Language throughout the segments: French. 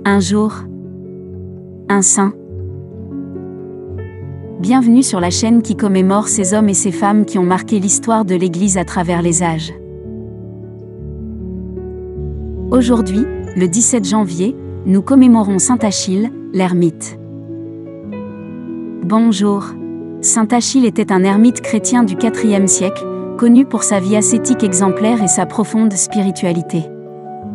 Un jour, un saint. Bienvenue sur la chaîne qui commémore ces hommes et ces femmes qui ont marqué l'histoire de l'Église à travers les âges. Aujourd'hui, le 17 janvier, nous commémorons saint Achille, l'ermite. Bonjour. Saint Achille était un ermite chrétien du IVe siècle, connu pour sa vie ascétique exemplaire et sa profonde spiritualité.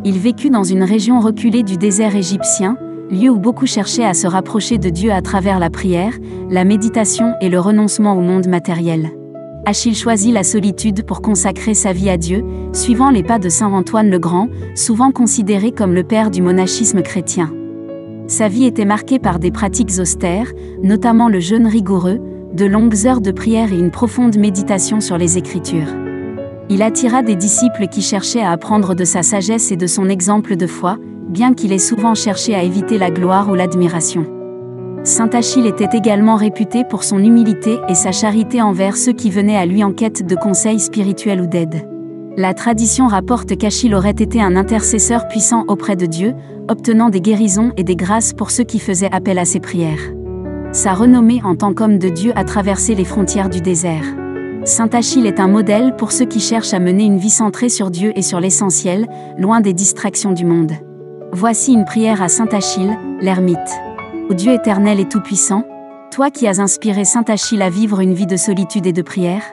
Il vécut dans une région reculée du désert égyptien, lieu où beaucoup cherchaient à se rapprocher de Dieu à travers la prière, la méditation et le renoncement au monde matériel. Achille choisit la solitude pour consacrer sa vie à Dieu, suivant les pas de saint Antoine le Grand, souvent considéré comme le père du monachisme chrétien. Sa vie était marquée par des pratiques austères, notamment le jeûne rigoureux, de longues heures de prière et une profonde méditation sur les Écritures. Il attira des disciples qui cherchaient à apprendre de sa sagesse et de son exemple de foi, bien qu'il ait souvent cherché à éviter la gloire ou l'admiration. Saint Achille était également réputé pour son humilité et sa charité envers ceux qui venaient à lui en quête de conseils spirituels ou d'aide. La tradition rapporte qu'Achille aurait été un intercesseur puissant auprès de Dieu, obtenant des guérisons et des grâces pour ceux qui faisaient appel à ses prières. Sa renommée en tant qu'homme de Dieu a traversé les frontières du désert. Saint Achille est un modèle pour ceux qui cherchent à mener une vie centrée sur Dieu et sur l'essentiel, loin des distractions du monde. Voici une prière à saint Achille, l'ermite. Ô Dieu éternel et tout-puissant, toi qui as inspiré saint Achille à vivre une vie de solitude et de prière,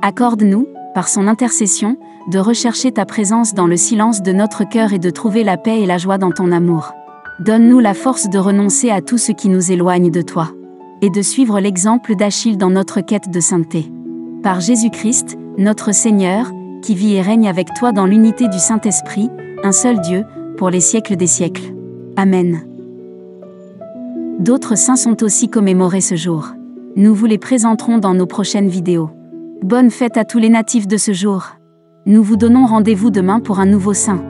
accorde-nous, par son intercession, de rechercher ta présence dans le silence de notre cœur et de trouver la paix et la joie dans ton amour. Donne-nous la force de renoncer à tout ce qui nous éloigne de toi, et de suivre l'exemple d'Achille dans notre quête de sainteté. Par Jésus-Christ, notre Seigneur, qui vit et règne avec toi dans l'unité du Saint-Esprit, un seul Dieu, pour les siècles des siècles. Amen. D'autres saints sont aussi commémorés ce jour. Nous vous les présenterons dans nos prochaines vidéos. Bonne fête à tous les natifs de ce jour. Nous vous donnons rendez-vous demain pour un nouveau saint.